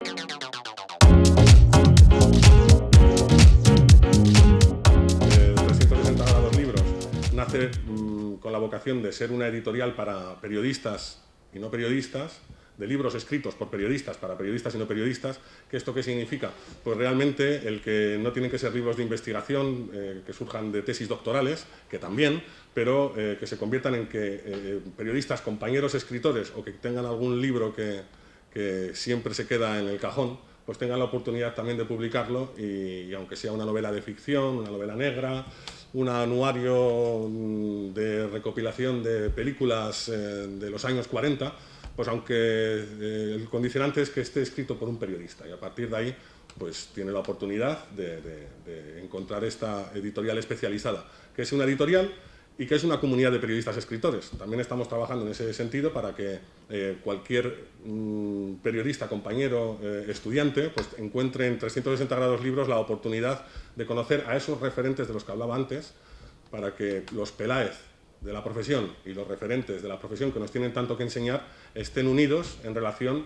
360 grados libros nace con la vocación de ser una editorial para periodistas y no periodistas, de libros escritos por periodistas, para periodistas y no periodistas. ¿Que esto qué significa? Pues realmente el que no tienen que ser libros de investigación que surjan de tesis doctorales, que también, pero que se conviertan en que periodistas, compañeros escritores o que tengan algún libro que siempre se queda en el cajón, pues tengan la oportunidad también de publicarlo y aunque sea una novela de ficción, una novela negra, un anuario de recopilación de películas de los años 40, pues aunque el condicionante es que esté escrito por un periodista y a partir de ahí pues tiene la oportunidad de encontrar esta editorial especializada, que es una editorial y que es una comunidad de periodistas escritores. También estamos trabajando en ese sentido para que cualquier periodista, compañero, estudiante, pues encuentre en 360 grados libros la oportunidad de conocer a esos referentes de los que hablaba antes, para que los Peláez de la profesión y los referentes de la profesión que nos tienen tanto que enseñar estén unidos en relación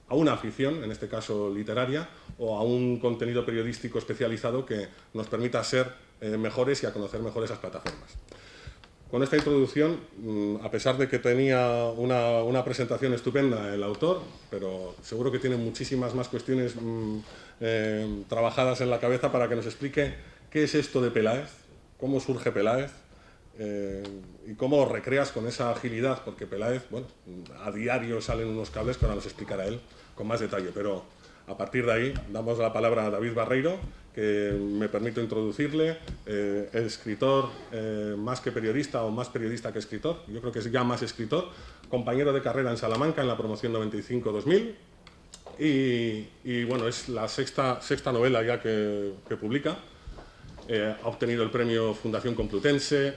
a una afición, en este caso literaria, o a un contenido periodístico especializado que nos permita ser mejores y a conocer mejor esas plataformas. Con esta introducción, a pesar de que tenía una presentación estupenda el autor, pero seguro que tiene muchísimas más cuestiones trabajadas en la cabeza para que nos explique qué es esto de Peláez, cómo surge Peláez, y cómo recreas con esa agilidad, porque Peláez, bueno, a diario salen unos cables que ahora nos explicará él con más detalle, pero a partir de ahí damos la palabra a David Barreiro, que me permito introducirle, escritor más que periodista o más periodista que escritor, yo creo que es ya más escritor, compañero de carrera en Salamanca en la promoción 95-2000 y bueno, es la sexta novela ya que publica. Ha obtenido el premio Fundación Complutense,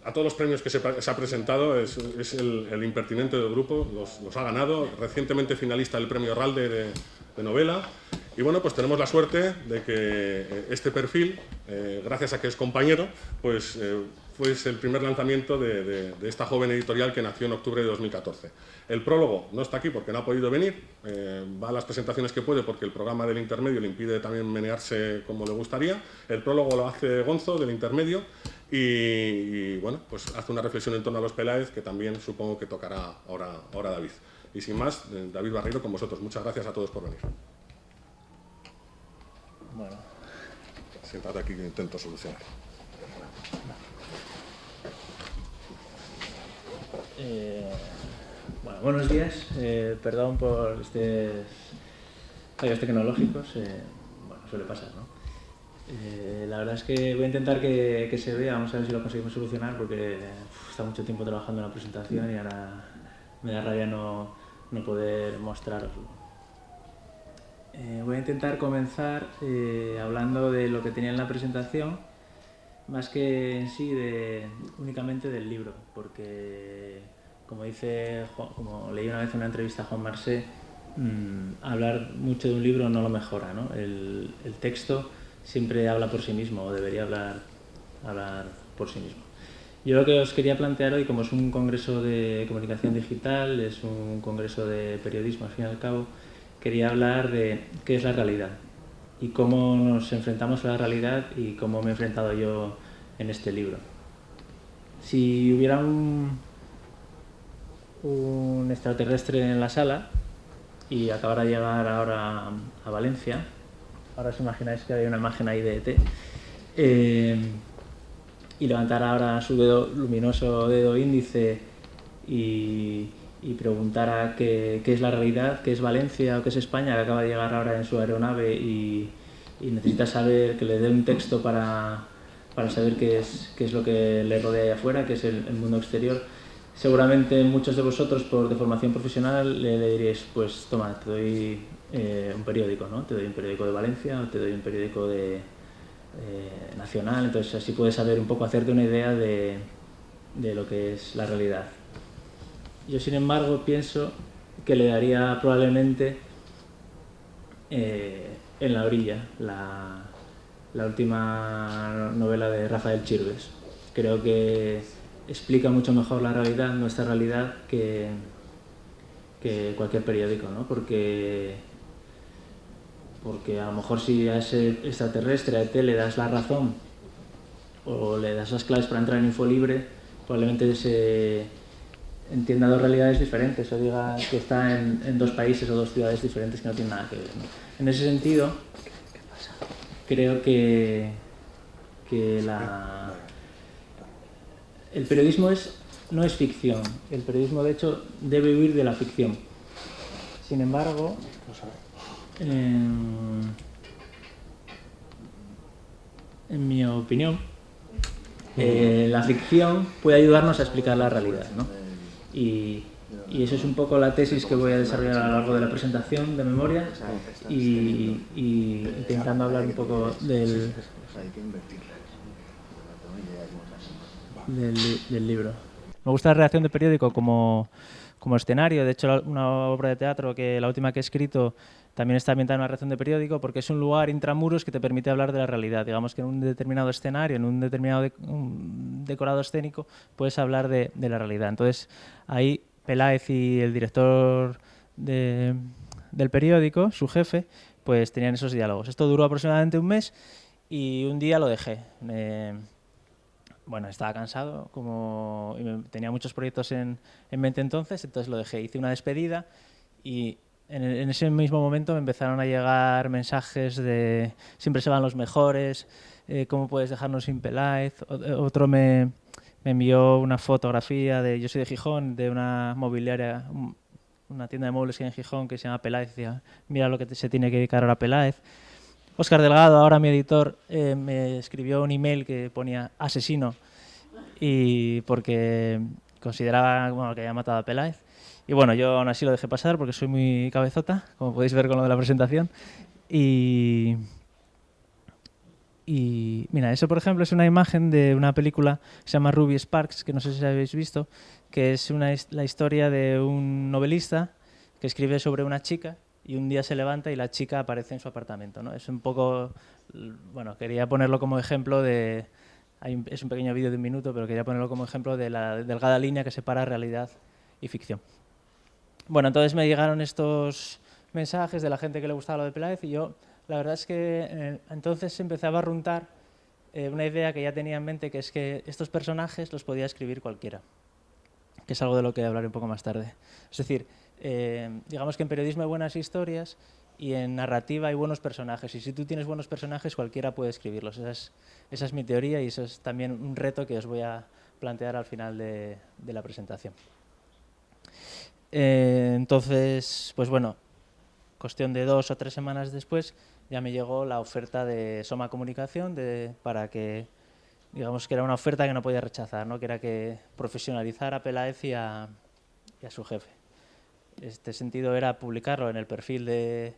a todos los premios que se ha presentado es el impertinente del grupo, los ha ganado, recientemente finalista del premio Ralde de novela, y bueno, pues tenemos la suerte de que este perfil, gracias a que es compañero, pues fue el primer lanzamiento de esta joven editorial que nació en octubre de 2014. El prólogo no está aquí porque no ha podido venir, va a las presentaciones que puede porque el programa del intermedio le impide también menearse como le gustaría. El prólogo lo hace Gonzo, del intermedio, y bueno, pues hace una reflexión en torno a los Peláez que también supongo que tocará ahora David. Y sin más, David Barreiro con vosotros. Muchas gracias a todos por venir. Bueno. Siéntate aquí que intento solucionar. Bueno, buenos días. Perdón por estos fallos tecnológicos. Bueno, suele pasar, ¿no? La verdad es que voy a intentar que se vea, vamos a ver si lo conseguimos solucionar, porque está mucho tiempo trabajando en la presentación y ahora me da rabia no poder mostraroslo. Voy a intentar comenzar hablando de lo que tenía en la presentación, más que en sí únicamente del libro, porque como leí una vez en una entrevista a Juan Marsé, hablar mucho de un libro no lo mejora, ¿no? El texto siempre habla por sí mismo, o debería hablar por sí mismo. Yo lo que os quería plantear hoy, como es un congreso de comunicación digital, es un congreso de periodismo al fin y al cabo, quería hablar de qué es la realidad y cómo nos enfrentamos a la realidad y cómo me he enfrentado yo en este libro. Si hubiera un extraterrestre en la sala y acabara de llegar ahora a Valencia, ahora os imagináis que hay una imagen ahí de ET, y levantara ahora su luminoso dedo índice y preguntara qué es la realidad, qué es Valencia o qué es España, que acaba de llegar ahora en su aeronave y necesita saber, que le dé un texto para saber qué es lo que le rodea ahí afuera, qué es el mundo exterior. Seguramente muchos de vosotros, de formación profesional, le diréis, pues toma, te doy un periódico, ¿no? Te doy un periódico de Valencia o te doy un periódico nacional, entonces así puedes saber un poco, hacerte una idea de lo que es la realidad. Yo, sin embargo, pienso que le daría probablemente En la orilla, la última novela de Rafael Chirves. Creo que explica mucho mejor la realidad, nuestra realidad, que que cualquier periódico, ¿no? Porque a lo mejor si a ese extraterrestre, a ET, le das la razón o le das las claves para entrar en Infolibre, probablemente se entienda dos realidades diferentes o diga que está en dos países o dos ciudades diferentes que no tienen nada que ver, ¿no? En ese sentido, creo que el periodismo no es ficción. El periodismo, de hecho, debe huir de la ficción. Sin embargo, en mi opinión, la ficción puede ayudarnos a explicar la realidad, ¿no? Y eso es un poco la tesis que voy a desarrollar a lo largo de la presentación de memoria y intentando hablar un poco del libro. Me gusta la redacción de periódico como escenario. De hecho, una obra de teatro, que la última que he escrito, también está ambientada en una redacción de periódico, porque es un lugar intramuros que te permite hablar de la realidad. Digamos que en un determinado escenario, en un determinado decorado escénico, puedes hablar de la realidad. Entonces, ahí Peláez y el director del periódico, su jefe, pues tenían esos diálogos. Esto duró aproximadamente un mes y un día lo dejé. Bueno, estaba cansado, y tenía muchos proyectos en mente entonces lo dejé. Hice una despedida y en ese mismo momento me empezaron a llegar mensajes de siempre se van los mejores, ¿cómo puedes dejarnos sin Peláez? Otro me envió una fotografía yo soy de Gijón, de una mobiliaria, una tienda de muebles que hay en Gijón que se llama Peláez, y decía, mira lo que se tiene que dedicar ahora a Peláez. Óscar Delgado, ahora mi editor, me escribió un email que ponía asesino, y porque consideraba que había matado a Peláez. Y bueno, yo aún así lo dejé pasar porque soy muy cabezota, como podéis ver con lo de la presentación. Y mira, eso por ejemplo es una imagen de una película que se llama Ruby Sparks, que no sé si habéis visto, que es la historia de un novelista que escribe sobre una chica y un día se levanta y la chica aparece en su apartamento, ¿no? Es un poco, bueno, quería ponerlo como ejemplo es un pequeño vídeo de un minuto, pero quería ponerlo como ejemplo de la delgada línea que separa realidad y ficción. Bueno, entonces me llegaron estos mensajes de la gente que le gustaba lo de Peláez y yo, la verdad es que entonces empecé a barruntar una idea que ya tenía en mente, que es que estos personajes los podía escribir cualquiera, que es algo de lo que hablaré un poco más tarde. Es decir, digamos que en periodismo hay buenas historias y en narrativa hay buenos personajes, y si tú tienes buenos personajes cualquiera puede escribirlos. Esa es mi teoría y eso es también un reto que os voy a plantear al final de la presentación. Entonces, pues bueno, cuestión de 2 o 3 semanas después ya me llegó la oferta de Soma Comunicación para que, digamos que era una oferta que no podía rechazar, ¿no? Que era que profesionalizara a Peláez y a su jefe. Este sentido era publicarlo en el perfil de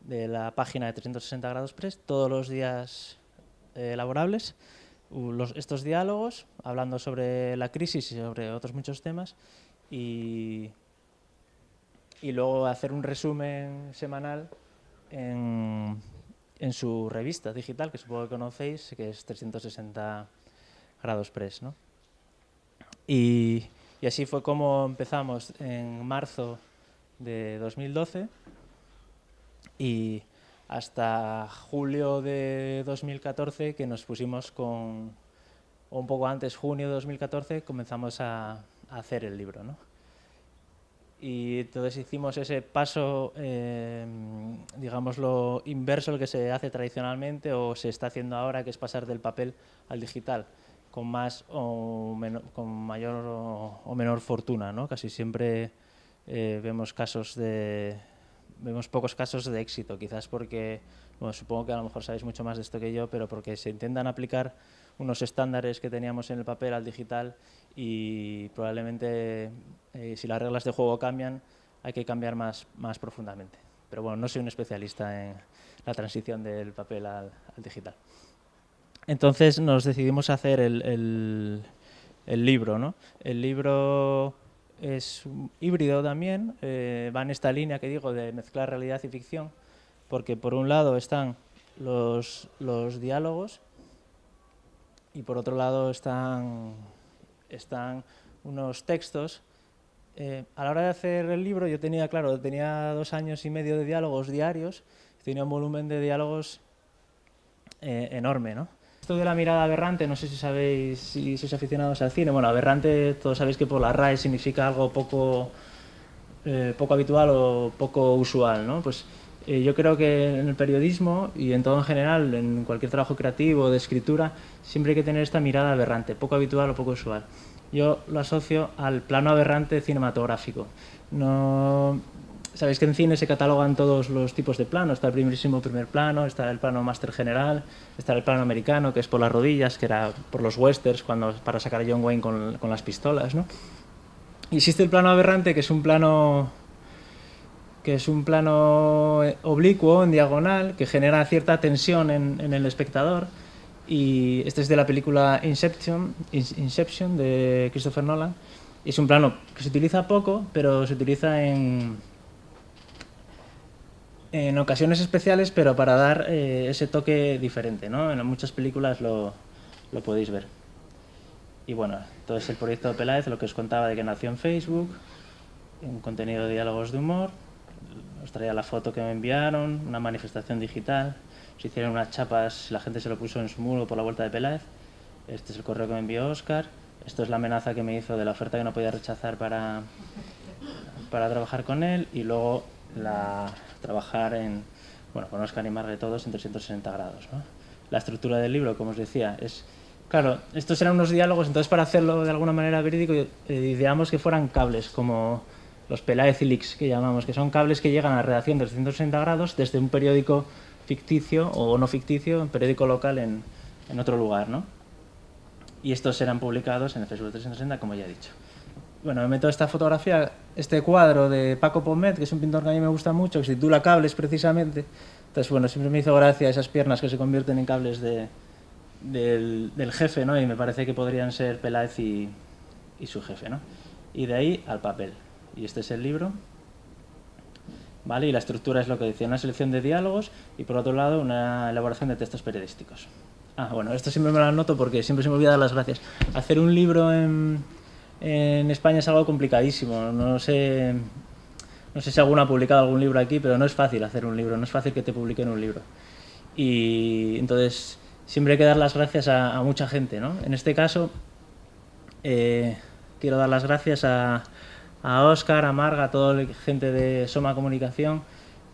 la página de 360 grados Press todos los días laborables, estos diálogos hablando sobre la crisis y sobre otros muchos temas, y luego hacer un resumen semanal en su revista digital, que supongo que conocéis, que es 360 grados Press, ¿no? Y así fue como empezamos en marzo de 2012 y hasta julio de 2014, que nos pusimos o un poco antes, junio de 2014, comenzamos a hacer el libro, ¿no? Y entonces hicimos ese paso, digamos, lo inverso al que se hace tradicionalmente o se está haciendo ahora, que es pasar del papel al digital, con más con mayor o menor fortuna, ¿no? Casi siempre vemos pocos casos de éxito, quizás porque, bueno, supongo que a lo mejor sabéis mucho más de esto que yo, pero porque se intentan aplicar unos estándares que teníamos en el papel al digital y probablemente si las reglas de juego cambian hay que cambiar más profundamente. Pero bueno, no soy un especialista en la transición del papel al digital. Entonces nos decidimos a hacer el libro, ¿no? El libro es un híbrido también, va en esta línea que digo de mezclar realidad y ficción, porque por un lado están los diálogos y por otro lado están unos textos A la hora de hacer el libro yo tenía 2 años y medio de diálogos diarios, tenía un volumen de diálogos enorme, ¿no? Esto de la mirada aberrante, no sé si sabéis, si sois aficionados al cine. Bueno, aberrante, todos sabéis que por la RAE significa algo poco habitual o poco usual, ¿no? Pues yo creo que en el periodismo y en todo en general, en cualquier trabajo creativo, de escritura, siempre hay que tener esta mirada aberrante, poco habitual o poco usual. Yo lo asocio al plano aberrante cinematográfico. No, sabéis que en cine se catalogan todos los tipos de plano. Está el primerísimo primer plano, está el plano máster general, está el plano americano, que es por las rodillas, que era por los westerns, para sacar a John Wayne con las pistolas, ¿no? Y existe el plano aberrante, que es un plano oblicuo, en diagonal, que genera cierta tensión en el espectador. Y este es de la película Inception de Christopher Nolan. Y es un plano que se utiliza poco, pero se utiliza en ocasiones especiales, pero para dar ese toque diferente, ¿no? En muchas películas lo podéis ver. Y bueno, todo es el proyecto de Peláez, lo que os contaba de que nació en Facebook, un contenido de diálogos de humor. Os traía la foto que me enviaron, una manifestación digital. Se hicieron unas chapas, la gente se lo puso en su muro por la vuelta de Peláez. Este es el correo que me envió Óscar. Esto es la amenaza que me hizo de la oferta que no podía rechazar para trabajar con él. Y luego trabajar con Óscar y Marga todos en 360 grados, ¿no? La estructura del libro, como os decía, es... Claro, estos eran unos diálogos, entonces para hacerlo de alguna manera verídico, ideamos que fueran cables, como los Peláez Leaks, que llamamos, que son cables que llegan a la redacción de 360 grados desde un periódico ficticio o no ficticio, un periódico local en otro lugar, ¿no? Y estos serán publicados en el Facebook 360, como ya he dicho. Bueno, me meto esta fotografía, este cuadro de Paco Pomet, que es un pintor que a mí me gusta mucho, que se titula Cables, precisamente. Entonces, bueno, siempre me hizo gracia esas piernas que se convierten en cables del jefe, ¿no? Y me parece que podrían ser Peláez y su jefe, ¿no? Y de ahí al papel. Y este es el libro, ¿vale? Y la estructura es lo que decía, una selección de diálogos y por otro lado una elaboración de textos periodísticos. Bueno, esto siempre me lo anoto porque siempre se me olvida dar las gracias. Hacer un libro en España es algo complicadísimo. No sé si alguno ha publicado algún libro aquí, pero no es fácil hacer un libro, no es fácil que te publiquen un libro. Y entonces siempre hay que dar las gracias a mucha gente, ¿no? En este caso quiero dar las gracias a Óscar, a Marga, a toda la gente de Soma Comunicación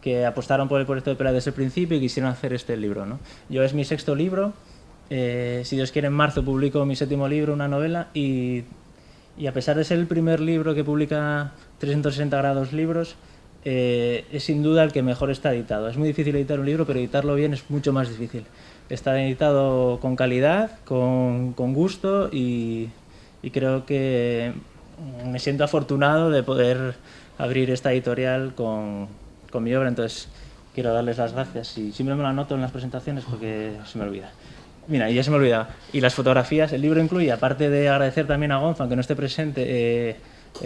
que apostaron por el proyecto de Peláez desde el principio y quisieron hacer este libro, ¿no? Yo es mi 6º libro, si Dios quiere en marzo publico mi 7º libro, una novela, y a pesar de ser el primer libro que publica 360 grados libros, es sin duda el que mejor está editado. Es muy difícil editar un libro, pero editarlo bien es mucho más difícil. Está editado con calidad, con gusto y creo que me siento afortunado de poder abrir esta editorial con mi obra, entonces quiero darles las gracias y siempre me lo anoto en las presentaciones porque se me olvida. Mira, y ya se me olvidaba. Y las fotografías, el libro incluye, aparte de agradecer también a Gonza, aunque no esté presente,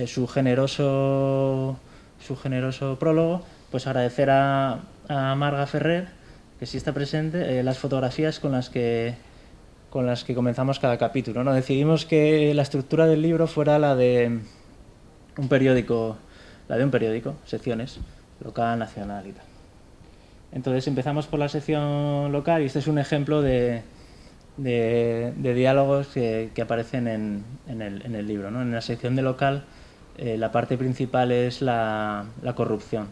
su generoso prólogo, pues agradecer a Marga Ferrer, que sí está presente, las fotografías con las que comenzamos cada capítulo, ¿no? Decidimos que la estructura del libro fuera la de un periódico, secciones, local, nacional y tal. Entonces empezamos por la sección local y este es un ejemplo de diálogos que aparecen en el libro, ¿no? En la sección de local la parte principal es la corrupción.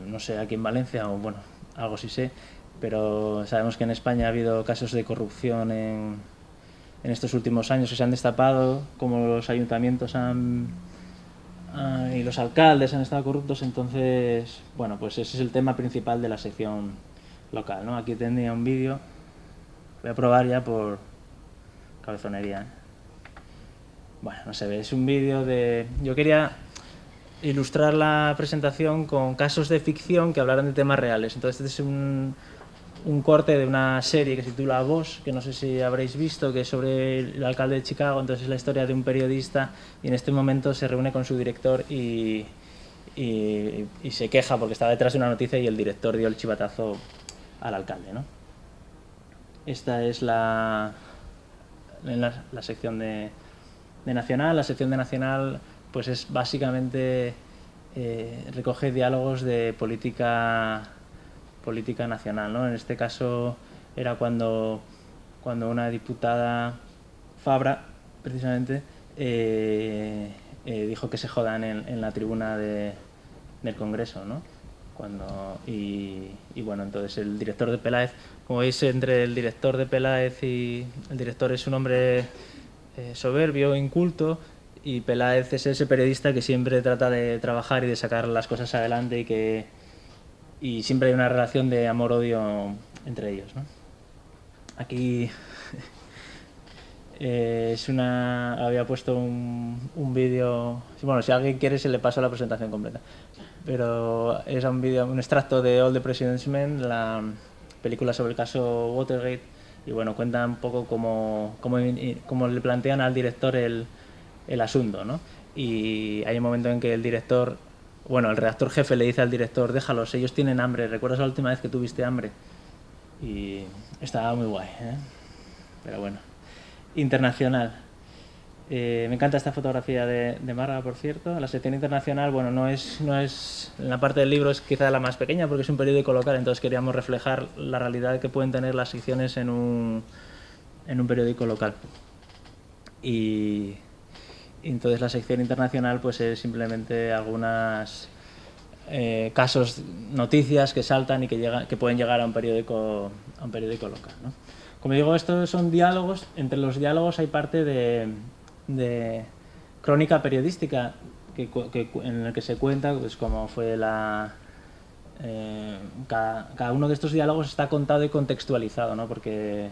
No sé, aquí en Valencia, o bueno, algo sí sé, pero sabemos que en España ha habido casos de corrupción en estos últimos años que se han destapado, como los ayuntamientos y los alcaldes han estado corruptos. Entonces, bueno, pues ese es el tema principal de la sección local, ¿no? Aquí tendría un vídeo, voy a probar ya por cabezonería, ¿eh? Bueno, no se ve, es un vídeo de... Yo quería ilustrar la presentación con casos de ficción que hablaran de temas reales. Entonces este es un corte de una serie que se titula Boss, que no sé si habréis visto, que es sobre el alcalde de Chicago. Entonces es la historia de un periodista y en este momento se reúne con su director y se queja porque estaba detrás de una noticia y el director dio el chivatazo al alcalde, ¿no? Esta es la sección de Nacional. La sección de Nacional pues es básicamente recoge diálogos de política nacional, ¿no? En este caso era cuando una diputada, Fabra, precisamente, dijo que se jodan en la tribuna del Congreso, ¿no? Y bueno, entonces el director de Peláez, como veis, entre el director de Peláez y el director es un hombre soberbio, inculto, y Peláez es ese periodista que siempre trata de trabajar y de sacar las cosas adelante y siempre hay una relación de amor-odio entre ellos, ¿no? Aquí había puesto un vídeo, bueno, si alguien quiere se le paso la presentación completa, pero es un extracto de All the President's Men, la película sobre el caso Watergate, y bueno, cuenta un poco cómo le plantean al director el asunto, ¿no? Y hay un momento en que el redactor jefe le dice al director: déjalos, ellos tienen hambre, ¿recuerdas la última vez que tuviste hambre? Y estaba muy guay, ¿eh? Pero bueno. Internacional. Me encanta esta fotografía de Marga, por cierto. La sección internacional, bueno, no es en la parte del libro es quizá la más pequeña porque es un periódico local, entonces queríamos reflejar la realidad que pueden tener las secciones en un periódico local. Y entonces la sección internacional pues es simplemente algunas casos, noticias que saltan y que pueden llegar a un periódico local, ¿no? Como digo, estos son diálogos. Entre los diálogos hay parte de crónica periodística en el que se cuenta pues cómo fue cada uno de estos diálogos está contado y contextualizado, ¿no? Porque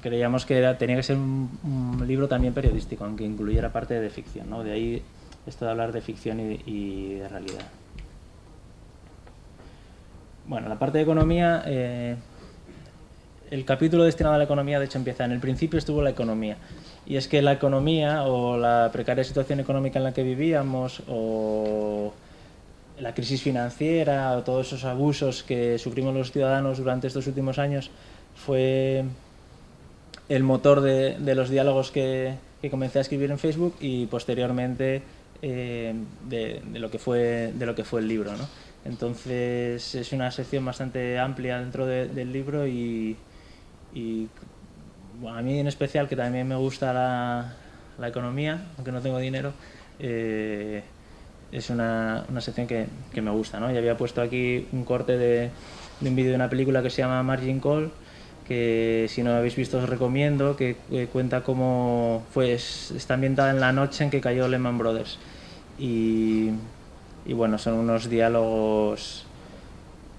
creíamos que tenía que ser un libro también periodístico, aunque incluyera parte de ficción, ¿no? De ahí esto de hablar de ficción y de realidad. Bueno, la parte de economía, el capítulo destinado a la economía, de hecho, empieza en el principio estuvo la economía. Y es que la economía, o la precaria situación económica en la que vivíamos, o la crisis financiera, o todos esos abusos que sufrimos los ciudadanos durante estos últimos años, fue el motor de los diálogos que comencé a escribir en Facebook y posteriormente de lo que fue el libro, ¿no? Entonces es una sección bastante amplia dentro del libro y bueno, a mí en especial, que también me gusta la economía, aunque no tengo dinero, es una sección que me gusta, ¿no? Y había puesto aquí un corte de un vídeo de una película que se llama Margin Call, que si no lo habéis visto os recomiendo, que cuenta cómo está ambientada en la noche en que cayó Lehman Brothers. Y bueno, son unos diálogos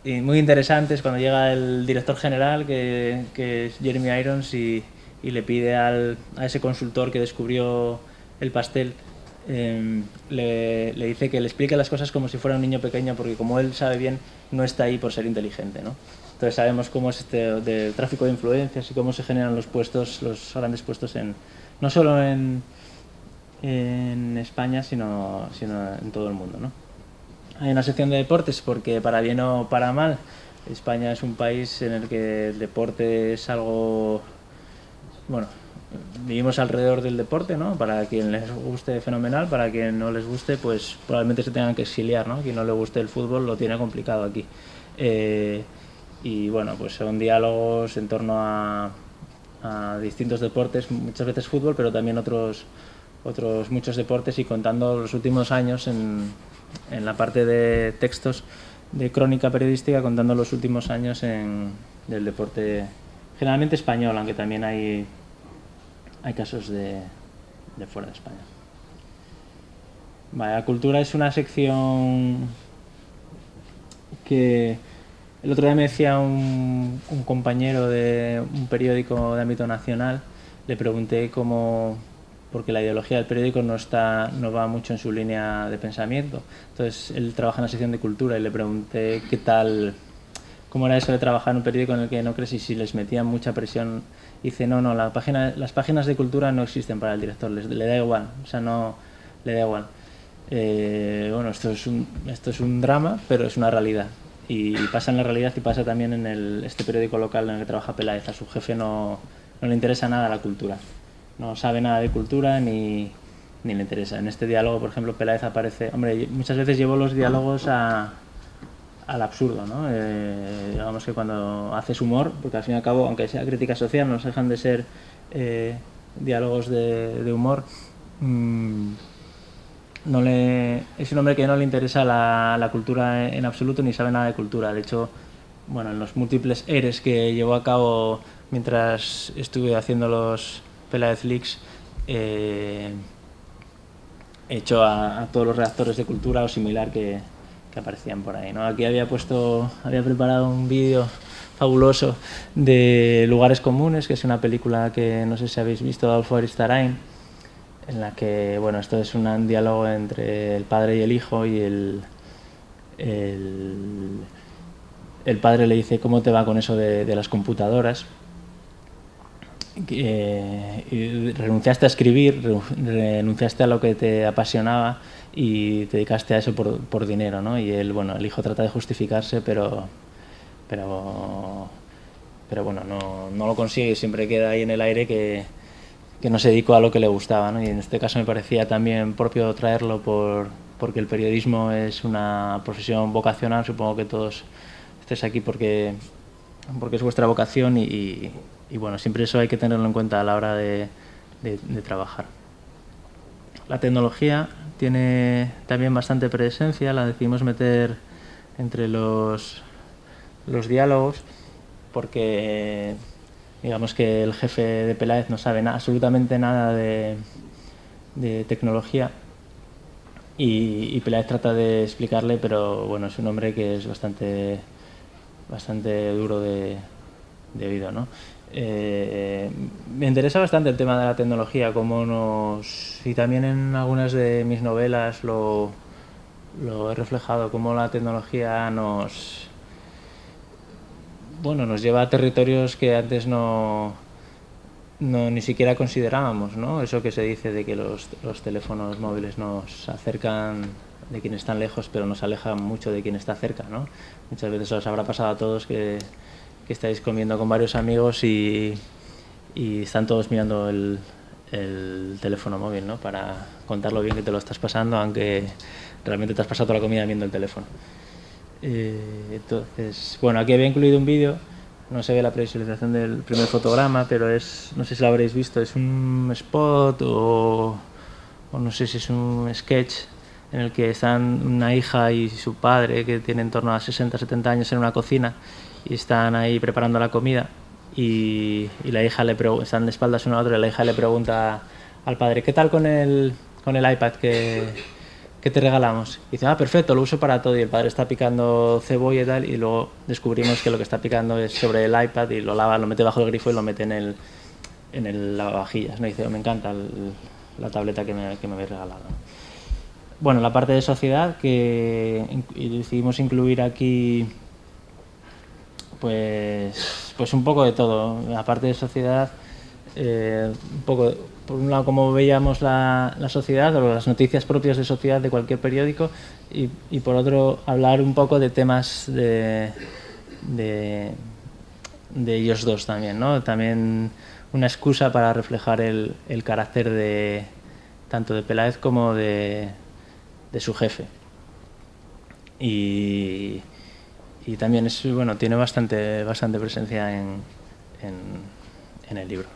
muy interesantes cuando llega el director general, que es Jeremy Irons, y le pide a ese consultor que descubrió el pastel, le dice que le explique las cosas como si fuera un niño pequeño, porque como él sabe bien, no está ahí por ser inteligente, ¿no? Entonces sabemos cómo es del tráfico de influencias y cómo se generan los grandes puestos no solo en España, sino en todo el mundo, ¿no? Hay una sección de deportes porque, para bien o para mal, España es un país en el que el deporte es algo... Bueno, vivimos alrededor del deporte, ¿no? Para quien les guste, fenomenal. Para quien no les guste, pues probablemente se tengan que exiliar, ¿no? Quien no le guste el fútbol lo tiene complicado aquí. Y bueno, pues son diálogos en torno a distintos deportes, muchas veces fútbol, pero también otros muchos deportes, y contando los últimos años en la parte de textos de crónica periodística, contando los últimos años del deporte generalmente español, aunque también hay casos de fuera de España. Vale, la cultura es una sección que el otro día me decía un compañero de un periódico de ámbito nacional, le pregunté porque la ideología del periódico no va mucho en su línea de pensamiento. Entonces él trabaja en la sección de cultura y le pregunté cómo era eso de trabajar en un periódico en el que no crees, y si les metían mucha presión. Dice, no, las páginas de cultura no existen para el director, le da igual, o sea, no le da igual. Bueno, esto es un drama, pero es una realidad. Y pasa en la realidad y pasa también en este periódico local en el que trabaja Peláez. A su jefe no le interesa nada la cultura. No sabe nada de cultura ni ni le interesa. En este diálogo, por ejemplo, Peláez aparece... Hombre, muchas veces llevo los diálogos al absurdo, ¿no? Digamos que cuando haces humor, porque al fin y al cabo, aunque sea crítica social, no dejan de ser diálogos de humor. Es un hombre que no le interesa la cultura en absoluto, ni sabe nada de cultura. De hecho, bueno, en los múltiples ERES que llevó a cabo mientras estuve haciendo los Peláez Leaks, hecho a todos los redactores de cultura o similar que aparecían por ahí, ¿no? Aquí había preparado un vídeo fabuloso de Lugares Comunes, que es una película que no sé si habéis visto, de Adolfo Aristarain, en la que, bueno, esto es un diálogo entre el padre y el hijo, y el padre le dice: ¿cómo te va con eso de las computadoras? Y renunciaste a escribir, renunciaste a lo que te apasionaba y te dedicaste a eso por dinero, ¿no? Y el hijo trata de justificarse, pero bueno, no lo consigue, y siempre queda ahí en el aire que no se dedicó a lo que le gustaba, ¿no? Y en este caso me parecía también propio traerlo porque el periodismo es una profesión vocacional. Supongo que todos estéis aquí porque es vuestra vocación, y bueno, siempre eso hay que tenerlo en cuenta a la hora de trabajar. La tecnología tiene también bastante presencia, la decidimos meter entre los diálogos porque digamos que el jefe de Peláez no sabe absolutamente nada de tecnología, y Peláez trata de explicarle, pero bueno, es un hombre que es bastante duro de oído, ¿no? Me interesa bastante el tema de la tecnología, y también en algunas de mis novelas lo he reflejado, cómo la tecnología nos lleva a territorios que antes ni siquiera considerábamos, ¿no? Eso que se dice de que los teléfonos móviles nos acercan de quien está lejos, pero nos alejan mucho de quien está cerca, ¿no? Muchas veces os habrá pasado a todos que estáis comiendo con varios amigos y están todos mirando el teléfono móvil, ¿no? Para contar lo bien que te lo estás pasando, aunque realmente te has pasado toda la comida viendo el teléfono. Entonces, bueno, aquí había incluido un vídeo, no se ve la previsualización del primer fotograma, pero no sé si lo habréis visto, es un spot o no sé si es un sketch en el que están una hija y su padre, que tienen en torno a 60-70 años, en una cocina, y están ahí preparando la comida, y la hija están de espaldas uno al otro, y la hija le pregunta al padre: ¿qué tal con el iPad que te regalamos? Y dice: perfecto, lo uso para todo. Y el padre está picando cebolla y tal, y luego descubrimos que lo que está picando es sobre el iPad, y lo lava, lo mete bajo el grifo y lo mete en el lavavajillas, ¿no? Y dice: me encanta la tableta que me habéis regalado. Bueno, la parte de sociedad, que decidimos incluir aquí pues un poco de todo. La parte de sociedad, un poco, por un lado, cómo veíamos la sociedad o las noticias propias de sociedad de cualquier periódico, y por otro, hablar un poco de temas de ellos dos también, ¿no? También una excusa para reflejar el carácter tanto de Peláez como de su jefe. Y también tiene bastante presencia en el libro.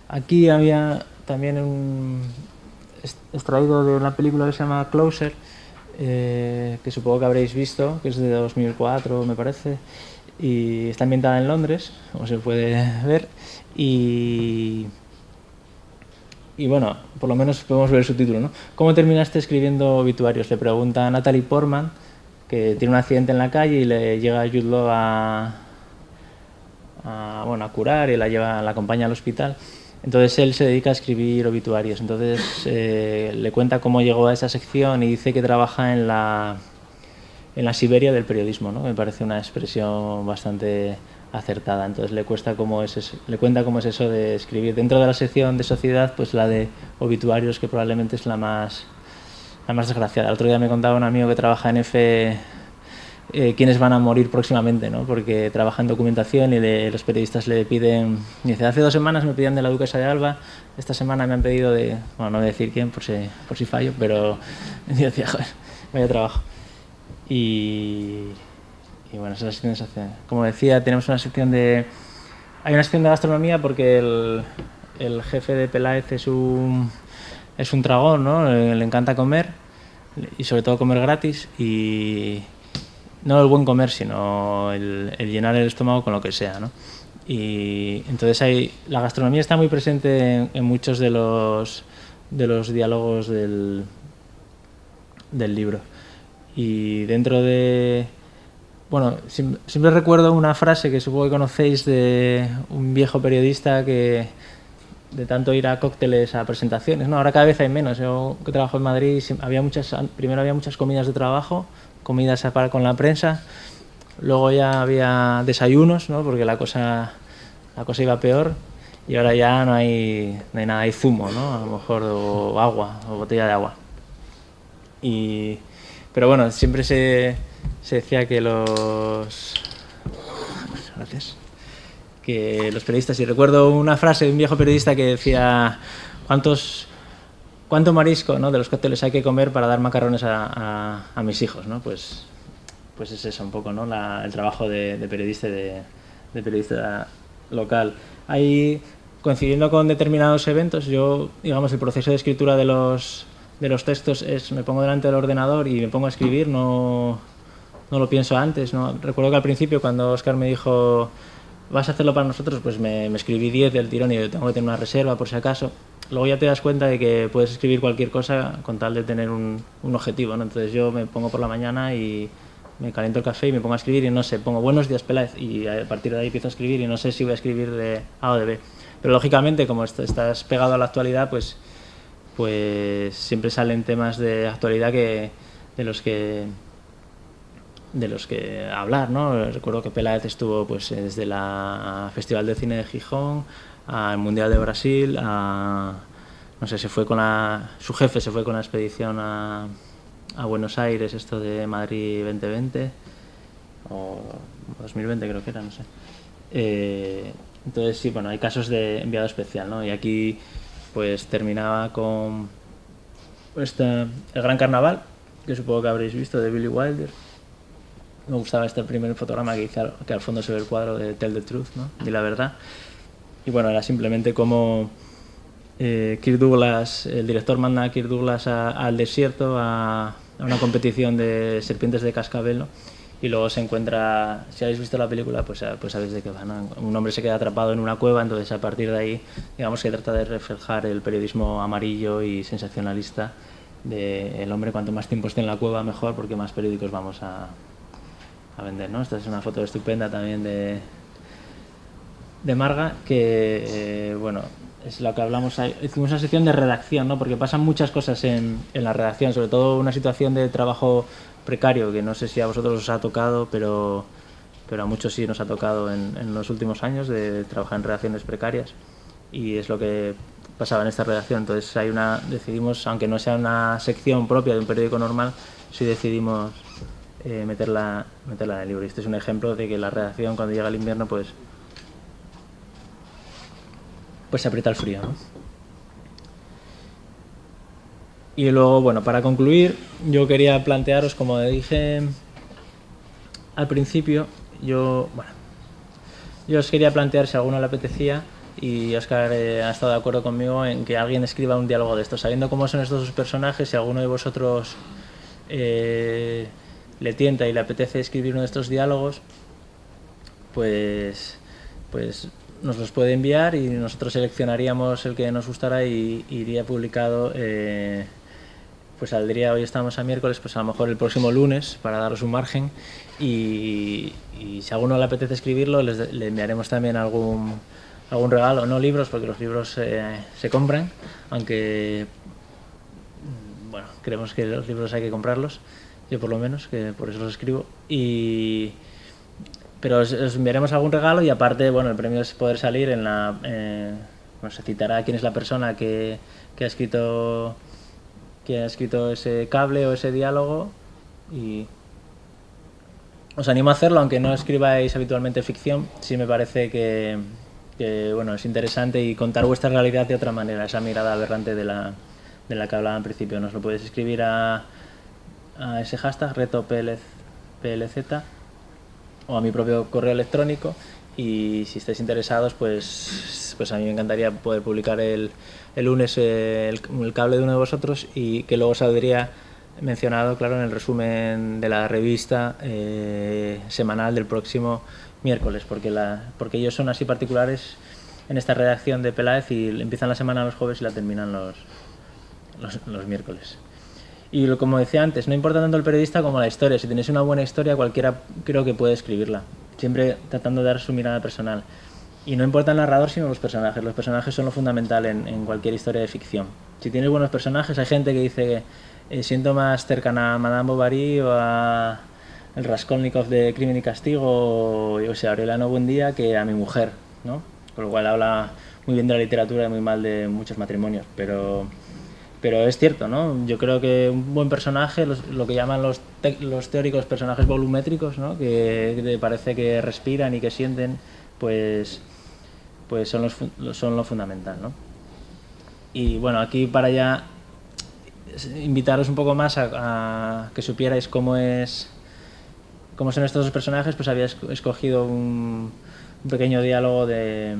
Aquí había también extraído de una película que se llama Closer, que supongo que habréis visto, que es de 2004, me parece, y está ambientada en Londres, como se puede ver, y bueno, por lo menos podemos ver el subtítulo, ¿no? ¿Cómo terminaste escribiendo obituarios?, le pregunta a Natalie Portman, que tiene un accidente en la calle y le llega Jude Law a curar, y la acompaña al hospital. Entonces él se dedica a escribir obituarios. Entonces le cuenta cómo llegó a esa sección, y dice que trabaja en la Siberia del periodismo, ¿no? Me parece una expresión bastante acertada. Entonces le cuenta cómo es eso de escribir dentro de la sección de sociedad, pues la de obituarios, que probablemente es la más desgraciada. El otro día me contaba un amigo que trabaja en quiénes van a morir próximamente, ¿no? Porque trabaja en documentación y los periodistas le piden, dice, hace 2 semanas me pedían de la duquesa de Alba, esta semana me han pedido de, bueno, no voy a decir quién por si fallo, pero yo decía, joder, vaya trabajo. Y bueno, esa sección se hace. Como decía, tenemos una sección de... Hay una sección de gastronomía porque el jefe de Peláez es un tragón, ¿no? Le encanta comer y sobre todo comer gratis y no el buen comer, sino el llenar el estómago con lo que sea, ¿no? Y entonces la gastronomía está muy presente en muchos de los diálogos del libro. Y dentro de... Bueno, siempre recuerdo una frase que supongo que conocéis de un viejo periodista que de tanto ir a cócteles, a presentaciones, ¿no? Ahora cada vez hay menos. Yo que trabajo en Madrid, primero había muchas comidas de trabajo, comidas con la prensa, luego ya había desayunos, ¿no? Porque la cosa iba peor, y ahora ya no hay nada, hay zumo, ¿no? A lo mejor, o agua, o botella de agua. Pero bueno, siempre se decía que que los periodistas, y recuerdo una frase de un viejo periodista que decía cuánto marisco, ¿no? De los cócteles hay que comer para dar macarrones a mis hijos, ¿no? Pues es eso un poco, ¿no? El trabajo de periodista local. Ahí, coincidiendo con determinados eventos, yo, digamos, el proceso de escritura de los textos me pongo delante del ordenador y me pongo a escribir, no lo pienso antes, ¿no? Recuerdo que al principio, cuando Óscar me dijo vas a hacerlo para nosotros, pues me escribí 10 del tirón y yo tengo que tener una reserva por si acaso. Luego ya te das cuenta de que puedes escribir cualquier cosa con tal de tener un objetivo, ¿no? Entonces yo me pongo por la mañana y me caliento el café y me pongo a escribir y no sé, pongo buenos días Peláez y a partir de ahí empiezo a escribir y no sé si voy a escribir de A o de B. Pero lógicamente, como estás pegado a la actualidad, pues siempre salen temas de actualidad de los que hablar, ¿no? Recuerdo que Peláez estuvo pues desde la Festival de Cine de Gijón al Mundial de Brasil, no sé, su jefe se fue con la expedición a Buenos Aires, esto de Madrid 2020 o 2020 creo que era, no sé. Entonces sí, bueno, hay casos de enviado especial, ¿no? Y aquí pues terminaba con el Gran Carnaval, que supongo que habréis visto, de Billy Wilder. Me gustaba el primer fotograma que hice, que al fondo se ve el cuadro de Tell the Truth, ¿no? Di la verdad. Y bueno, era simplemente como Kirk Douglas, el director manda a Kirk Douglas al desierto a una competición de serpientes de cascabel, ¿no? Y luego se encuentra, si habéis visto la película, pues sabéis de qué va, ¿no? Un hombre se queda atrapado en una cueva, entonces a partir de ahí, digamos que trata de reflejar el periodismo amarillo y sensacionalista del hombre. Cuanto más tiempo esté en la cueva, mejor, porque más periódicos vamos a vender, ¿no? Esta es una foto estupenda también de Marga, que bueno, es lo que hablamos ahí. Hicimos una sección de redacción, ¿no? Porque pasan muchas cosas en la redacción, sobre todo una situación de trabajo precario, que no sé si a vosotros os ha tocado, pero a muchos sí nos ha tocado en los últimos años, de trabajar en redacciones precarias, y es lo que pasaba en esta redacción. Entonces decidimos, aunque no sea una sección propia de un periódico normal, sí decidimos meterla en el libro. Y este es un ejemplo de que la redacción, cuando llega el invierno, pues se aprieta el frío, ¿no? Y luego, bueno, para concluir, yo quería plantearos, como dije al principio, yo os quería plantear, si a alguno le apetecía, y Óscar ha estado de acuerdo conmigo en que alguien escriba un diálogo de estos, sabiendo cómo son estos dos personajes. Si alguno de vosotros le tienta y le apetece escribir uno de estos diálogos, pues nos los puede enviar y nosotros seleccionaríamos el que nos gustara y iría publicado, pues saldría, hoy estamos a miércoles, pues a lo mejor el próximo lunes, para daros un margen, y si a alguno le apetece escribirlo, le enviaremos también algún regalo, no libros, porque los libros se compran, aunque bueno, creemos que los libros hay que comprarlos, yo por lo menos, que por eso los escribo, pero os enviaremos algún regalo, y aparte, bueno, el premio es poder salir en bueno, se citará quién es la persona que ha escrito ese cable o ese diálogo, y os animo a hacerlo, aunque no escribáis habitualmente ficción. Sí me parece que bueno, es interesante y contar vuestra realidad de otra manera, esa mirada aberrante de la que hablaba al principio. Nos lo podéis escribir a ese hashtag, reto PLZ, o a mi propio correo electrónico, y si estáis interesados, pues a mí me encantaría poder publicar el lunes el cable de uno de vosotros, y que luego saldría mencionado, claro, en el resumen de la revista semanal del próximo miércoles, porque ellos son así particulares en esta redacción de Peláez, y empiezan la semana los jueves y la terminan los miércoles. Y como decía antes, no importa tanto el periodista como la historia. Si tenéis una buena historia, cualquiera creo que puede escribirla, siempre tratando de dar su mirada personal. Y no importa el narrador, sino los personajes. Los personajes son lo fundamental en cualquier historia de ficción. Si tienes buenos personajes, hay gente que dice que siento más cercana a Madame Bovary o a el Raskolnikov de Crimen y Castigo, o sea, Aureliano Buendía, que a mi mujer, ¿no? Con lo cual habla muy bien de la literatura y muy mal de muchos matrimonios, pero es cierto, ¿no? Yo creo que un buen personaje, lo que llaman los teóricos personajes volumétricos, ¿no? Que te parece que respiran y que sienten, pues son lo fundamental, ¿no? Y bueno, aquí para ya invitaros un poco más a que supierais cómo son estos dos personajes, pues había escogido un pequeño diálogo de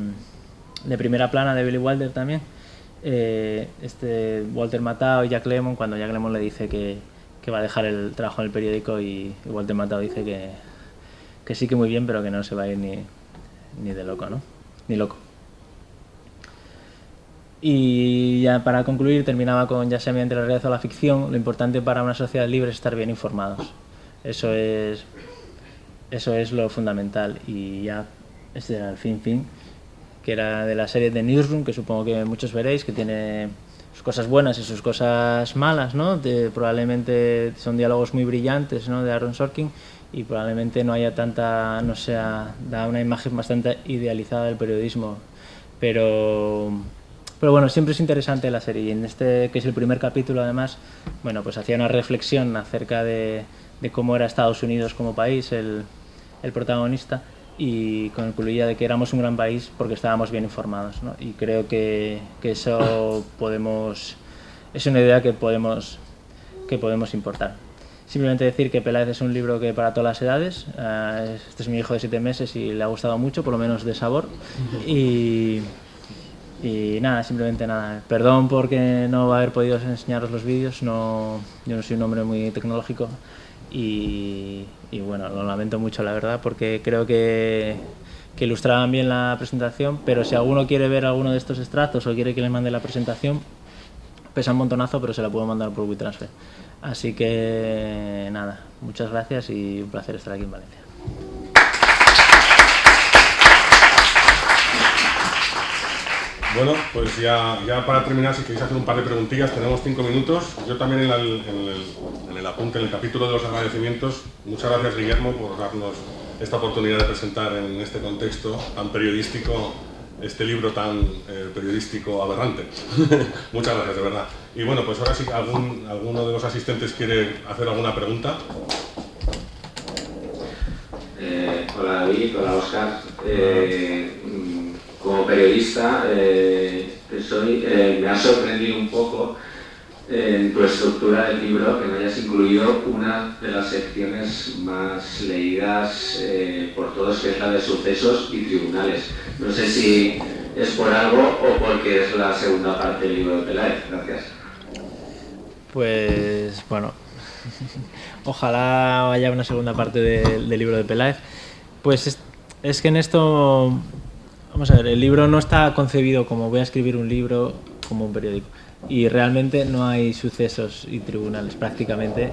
primera plana de Billy Wilder también. Walter Matthau y Jack Lemmon, cuando Jack Lemmon le dice que va a dejar el trabajo en el periódico, y Walter Matthau dice que sí, que muy bien, pero que no se va a ir ni de loco, ¿no? Ni loco. Y ya para concluir, terminaba con, ya sea mediante la realidad o la ficción, lo importante para una sociedad libre es estar bien informados. Eso es lo fundamental. Y ya este era el fin, que era de la serie de Newsroom, que supongo que muchos veréis, que tiene sus cosas buenas y sus cosas malas, ¿no? Probablemente son diálogos muy brillantes, ¿no? De Aaron Sorkin, y probablemente no haya da una imagen bastante idealizada del periodismo, pero bueno, siempre es interesante la serie, y en que es el primer capítulo, además, bueno, pues hacía una reflexión acerca de cómo era Estados Unidos como país, el protagonista, y concluía de que éramos un gran país porque estábamos bien informados, ¿no? Y creo que eso es una idea que podemos importar. Simplemente decir que Peláez es un libro que para todas las edades. Este es mi hijo de 7 meses y le ha gustado mucho, por lo menos de sabor. Y nada, simplemente nada. Perdón porque no va a haber podido enseñaros los vídeos, yo no soy un hombre muy tecnológico. Y bueno, lo lamento mucho, la verdad, porque creo que ilustraban bien la presentación, pero si alguno quiere ver alguno de estos extractos o quiere que le mande la presentación, pesa un montonazo, pero se la puedo mandar por WeTransfer. Así que nada, muchas gracias y un placer estar aquí en Valencia. Bueno, pues ya para terminar, si queréis hacer un par de preguntillas, tenemos 5 minutos. Yo también en el apunte, en el capítulo de los agradecimientos, muchas gracias, Guillermo, por darnos esta oportunidad de presentar en este contexto tan periodístico este libro tan periodístico aberrante. Muchas gracias, de verdad. Y bueno, pues ahora sí, alguno de los asistentes quiere hacer alguna pregunta. Hola David, hola Óscar. Como periodista me ha sorprendido un poco en tu estructura del libro que no hayas incluido una de las secciones más leídas por todos, que es la de sucesos y tribunales. No sé si es por algo o porque es la segunda parte del libro de Peláez. Gracias. Pues bueno, ojalá haya una segunda parte del libro de Peláez. Pues es que en esto, vamos a ver, el libro no está concebido como voy a escribir un libro como un periódico. Y realmente no hay sucesos y tribunales prácticamente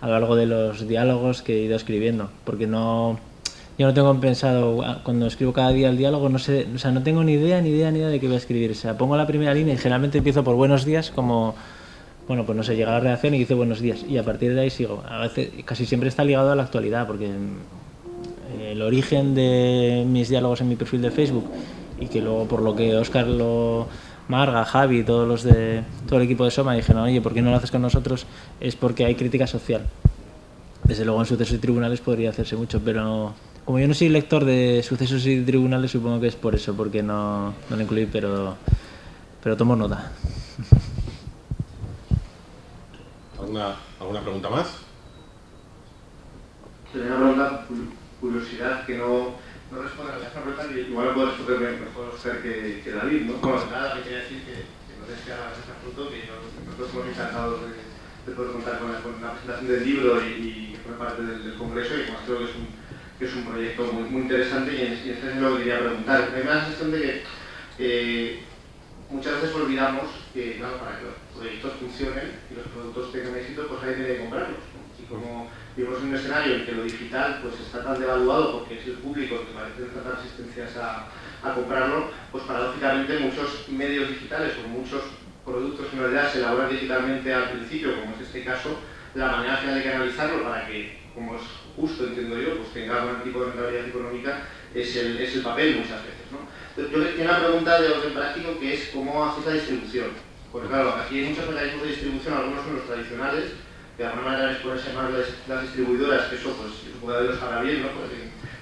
a lo largo de los diálogos que he ido escribiendo, porque yo no tengo pensado, cuando escribo cada día el diálogo, no sé, o sea, no tengo ni idea de qué voy a escribir. O sea, pongo la primera línea y generalmente empiezo por buenos días, como, bueno, pues no sé, llega la redacción y dice buenos días, y a partir de ahí sigo. A veces, casi siempre está ligado a la actualidad, porque el origen de mis diálogos en mi perfil de Facebook, y que luego por lo que Óscar Marga, Javi, todo el equipo de Soma dijeron, oye, ¿por qué no lo haces con nosotros? Es porque hay crítica social. desde luego en Sucesos y Tribunales podría hacerse mucho, pero como yo no soy lector de Sucesos y Tribunales, supongo que es por eso, porque no lo incluí, pero tomo nota. ¿Alguna pregunta más? Sería una pregunta, curiosidad, que no responde a esta pregunta, que igual puede responder mejor Oscar que David, ¿no? Bueno, nada, me quería decir que no desea ese asunto, que nosotros hemos encantados de poder contar con la presentación del libro y que forma parte del congreso, y además creo que es un proyecto muy interesante, y en este sentido lo que quería preguntar. Me da la sensación de que muchas veces olvidamos que, claro, para que los proyectos funcionen y los productos tengan éxito, pues alguien tiene que comprarlos, ¿no? Y como vivimos en un escenario en que lo digital pues está tan devaluado porque es el público que parece tratar asistencias a comprarlo, pues paradójicamente muchos medios digitales o muchos productos que en realidad se elaboran digitalmente al principio, como es este caso, la manera final de canalizarlo para que, como es justo, entiendo yo, pues tenga algún tipo de rentabilidad económica, es el papel muchas veces, ¿no? Yo tengo una pregunta de orden práctico, que es cómo hacéis la distribución. Porque claro, aquí hay muchos mecanismos de distribución, algunos son los tradicionales, que de alguna manera les ponerse más las distribuidoras, que eso pues puede haberlos para bien, ¿no? Pues,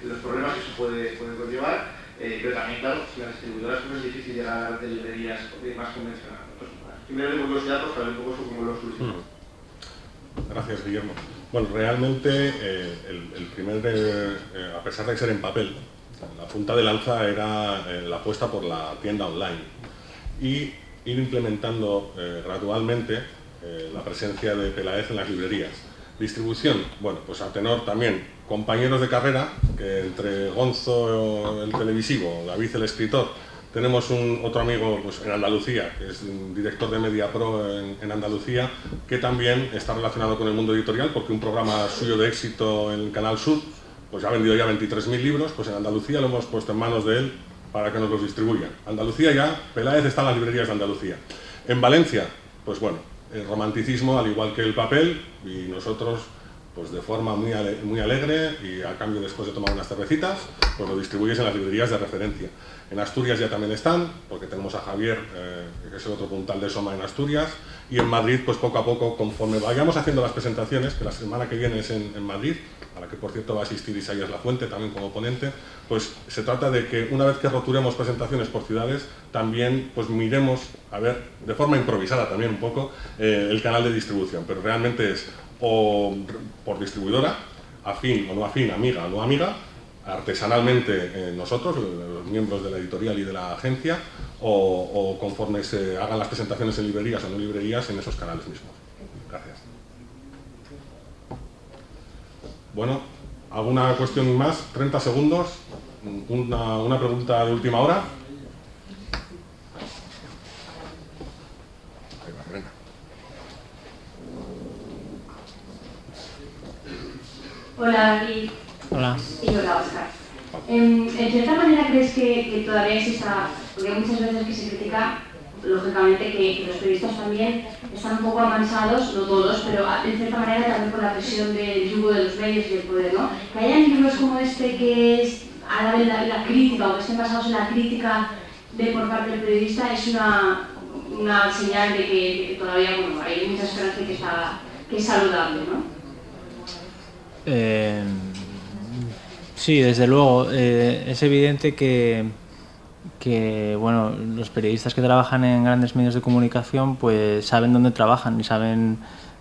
los problemas que eso puede conllevar, pero también, claro, sin las distribuidoras pues, es difícil llegar a librerías más convencionales. Entonces, simplemente por curiosidad, pues saber un poco eso cómo lo solucionamos. Gracias, Guillermo. Bueno, realmente el primer, a pesar de ser en papel, la punta de lanza era la apuesta por la tienda online y ir implementando gradualmente la presencia de Peláez en las librerías. Distribución, bueno, pues a tenor también compañeros de carrera, que entre Gonzo, el televisivo, David, el escritor, tenemos otro amigo pues, en Andalucía, que es un director de MediaPro en Andalucía, que también está relacionado con el mundo editorial, porque un programa suyo de éxito en el Canal Sur pues ha vendido ya 23.000 libros, pues en Andalucía lo hemos puesto en manos de él para que nos los distribuya. Andalucía ya, Peláez está en las librerías de Andalucía. En Valencia, pues bueno, el romanticismo al igual que el papel, y nosotros pues de forma muy alegre y a cambio después de tomar unas cervecitas, pues lo distribuyes en las librerías de referencia. En Asturias ya también están, porque tenemos a Javier, que es el otro puntal de Soma en Asturias, y en Madrid, pues poco a poco, conforme vayamos haciendo las presentaciones, que la semana que viene es en Madrid, a la que por cierto va a asistir Isaías Lafuente también como ponente, pues se trata de que una vez que roturemos presentaciones por ciudades, también pues miremos, a ver, de forma improvisada también un poco, el canal de distribución, pero realmente es o por distribuidora, afín o no afín, amiga o no amiga, artesanalmente nosotros, los miembros de la editorial y de la agencia, o conforme se hagan las presentaciones en librerías o no librerías en esos canales mismos. Gracias. Bueno, ¿alguna cuestión más? 30 segundos. Una pregunta de última hora. Hola, David. Hola. Y hola, Oscar. ¿En cierta manera crees que todavía exista, porque hay muchas veces que se critica, lógicamente, que los periodistas también están un poco avanzados, no todos, pero en cierta manera también por la presión del yugo de los medios y del poder, ¿no? Que hayan libros como este que alaben la crítica o que estén basados en la crítica por parte del periodista es una señal de que todavía bueno, hay mucha esperanza y que es saludable, ¿no? Sí, desde luego. Es evidente que bueno, los periodistas que trabajan en grandes medios de comunicación pues saben dónde trabajan y saben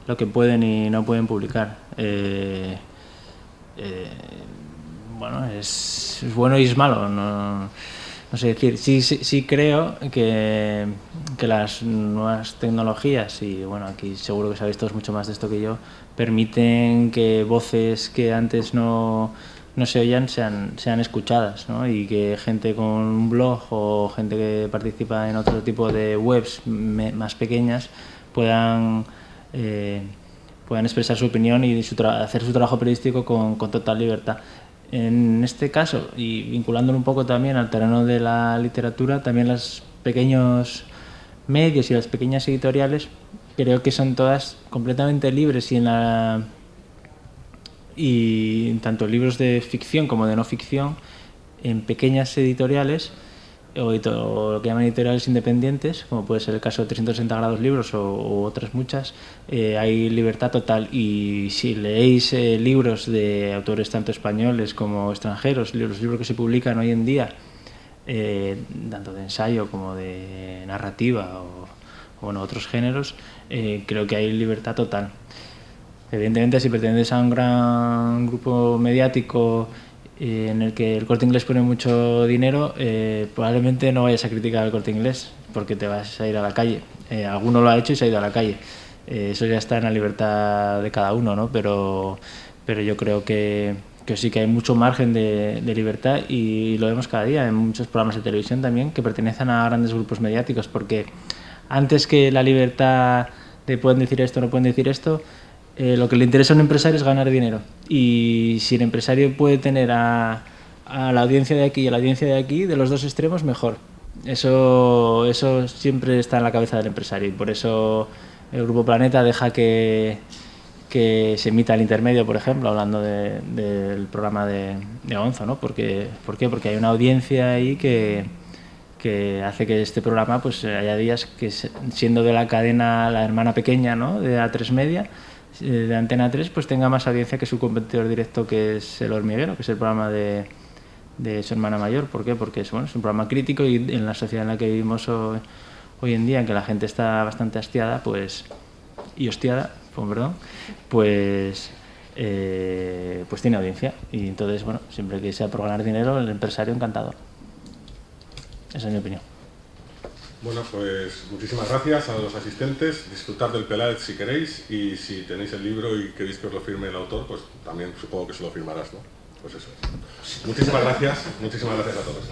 lo que pueden y no pueden publicar. Bueno, es bueno y es malo. No sé decir. Sí creo que las nuevas tecnologías, y bueno, aquí seguro que sabéis todos mucho más de esto que yo, permiten que voces que antes no se oían sean escuchadas, ¿no? Y que gente con un blog o gente que participa en otro tipo de webs más pequeñas puedan expresar su opinión y hacer su trabajo periodístico con total libertad. En este caso, y vinculándolo un poco también al terreno de la literatura, también los pequeños medios y las pequeñas editoriales creo que son todas completamente libres y tanto libros de ficción como de no ficción en pequeñas editoriales o lo que llaman editoriales independientes, como puede ser el caso de 360 grados libros o otras muchas, hay libertad total. Y si leéis libros de autores tanto españoles como extranjeros, los libros que se publican hoy en día, tanto de ensayo como de narrativa o bueno, otros géneros, creo que hay libertad total. Evidentemente, si perteneces a un gran grupo mediático en el que el Corte Inglés pone mucho dinero, probablemente no vayas a criticar al Corte Inglés porque te vas a ir a la calle. Alguno lo ha hecho y se ha ido a la calle. Eso ya está en la libertad de cada uno, ¿no? Pero yo creo que sí que hay mucho margen de libertad, y lo vemos cada día en muchos programas de televisión también que pertenecen a grandes grupos mediáticos, porque antes que la libertad de pueden decir esto o no pueden decir esto, lo que le interesa a un empresario es ganar dinero. Y si el empresario puede tener a la audiencia de aquí y a la audiencia de aquí, de los dos extremos, mejor. Eso siempre está en la cabeza del empresario, y por eso el Grupo Planeta deja que se emita el intermedio, por ejemplo, hablando del programa de Gonzo, ¿no? ¿Por qué? Porque hay una audiencia ahí que hace que este programa pues haya días que, siendo de la cadena la hermana pequeña, ¿no?, de A3 Media, de Antena 3, pues tenga más audiencia que su competidor directo, que es El Hormiguero, que es el programa de su hermana mayor. ¿Por qué? Porque es un programa crítico, y en la sociedad en la que vivimos hoy en día, en que la gente está bastante hastiada, pues tiene audiencia. Y entonces, bueno, siempre que sea por ganar dinero, el empresario encantado. Esa es mi opinión. Bueno, pues muchísimas gracias a los asistentes. Disfrutad del Peláez si queréis, y si tenéis el libro y queréis que os lo firme el autor, pues también supongo que se lo firmarás, ¿no? Pues eso es. Muchísimas gracias a todos.